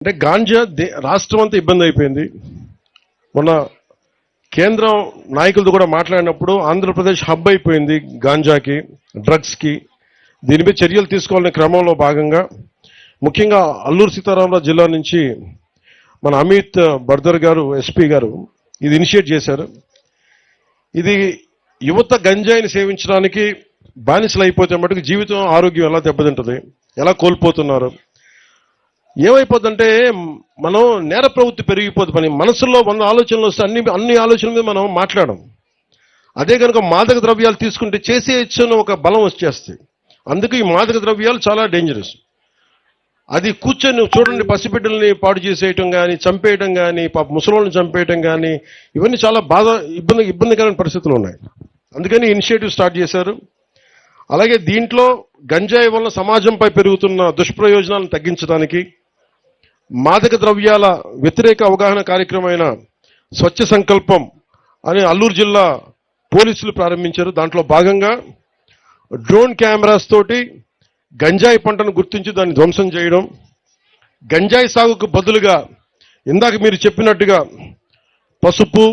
అంటే గాంజా రాష్ట్రం అంతా ఇబ్బంది అయిపోయింది. మొన్న కేంద్రం నాయకులతో కూడా మాట్లాడినప్పుడు ఆంధ్రప్రదేశ్ హబ్ అయిపోయింది గాంజాకి, డ్రగ్స్కి. దీనిపై చర్యలు తీసుకోవాలనే క్రమంలో భాగంగా ముఖ్యంగా అల్లూరు సీతారామరాజు జిల్లా నుంచి మన అమిత్ బర్దర్ గారు, ఎస్పీ గారు ఇది ఇనిషియేట్ చేశారు. ఇది యువత గంజాయిని సేవించడానికి బానిసలు అయిపోతే మటుకు జీవితం, ఆరోగ్యం ఎలా దెబ్బతింటుంది, ఎలా కోల్పోతున్నారు, ఏమైపోతుందంటే మనం నేర ప్రవృత్తి పెరిగిపోతుంది. పని మనసులో 100 ఆలోచనలు వస్తే అన్ని ఆలోచనల మీద మనం మాట్లాడడం. అదే కనుక మాదక ద్రవ్యాలు తీసుకుంటే చేసేయచ్చని ఒక బలం వచ్చేస్తాయి. అందుకే ఈ మాదక ద్రవ్యాలు చాలా డేంజరస్. అది కూర్చొని చూడండి, పసిబిడ్డల్ని పాడు చేసేయటం కానీ, చంపేయటం కానీ, ముసలోళ్ళని చంపేయటం కానీ, ఇవన్నీ చాలా ఇబ్బందికరమైన పరిస్థితులు ఉన్నాయి. అందుకని ఇనిషియేటివ్ స్టార్ట్ చేశారు. అలాగే దీంట్లో గంజాయి వల్ల సమాజంపై పెరుగుతున్న దుష్ప్రయోజనాలను తగ్గించడానికి మాదక ద్రవ్యాల వ్యతిరేక అవగాహన కార్యక్రమమైన స్వచ్ఛ సంకల్పం అని అల్లూరు జిల్లా పోలీసులు ప్రారంభించారు. దాంట్లో భాగంగా డ్రోన్ కెమెరాస్ తోటి గంజాయి పంటను గుర్తించి దాన్ని ధ్వంసం చేయడం, గంజాయి సాగుకు బదులుగా ఇందాక మీరు చెప్పినట్టుగా పసుపు,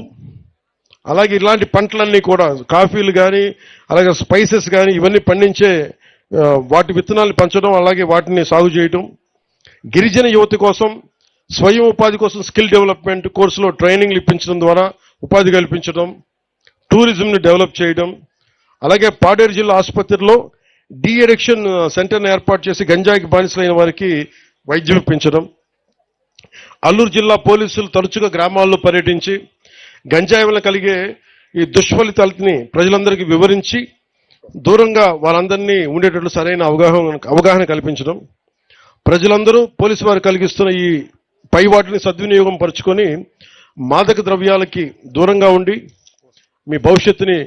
అలాగే ఇలాంటి పంటలన్నీ కూడా కాఫీలు కానీ, అలాగే స్పైసెస్ కానీ ఇవన్నీ పండించే వాటి విత్తనాలు పెంచడం, అలాగే వాటిని సాగు చేయడం, గిరిజన యువత కోసం స్వయం ఉపాధి కోసం స్కిల్ డెవలప్మెంట్ కోర్సులో ట్రైనింగ్లు ఇప్పించడం ద్వారా ఉపాధి కల్పించడం, టూరిజంని డెవలప్ చేయడం, అలాగే పాడేరు జిల్లా ఆసుపత్రిలో డీ అడిక్షన్ సెంటర్ని ఏర్పాటు చేసి గంజాయికి బానిసలైన వారికి వైద్యం ఇప్పించడం. అల్లూరు జిల్లా పోలీసులు తరచుగా గ్రామాల్లో పర్యటించి గంజాయి వల్ల కలిగే ఈ దుష్ఫలితాలని ప్రజలందరికీ వివరించి దూరంగా వారందరినీ ఉండేటట్లు సరైన అవగాహన కల్పించడం. ప్రజలందరూ పోలీసు వారు కలిగిస్తున్న ఈ పై వాటిని సద్వినియోగం పరుచుకొని మాదక ద్రవ్యాలకి దూరంగా ఉండి మీ భవిష్యత్తుని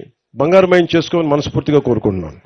బంగారుమయం చేసుకోమని మనస్ఫూర్తిగా కోరుకుంటున్నాను.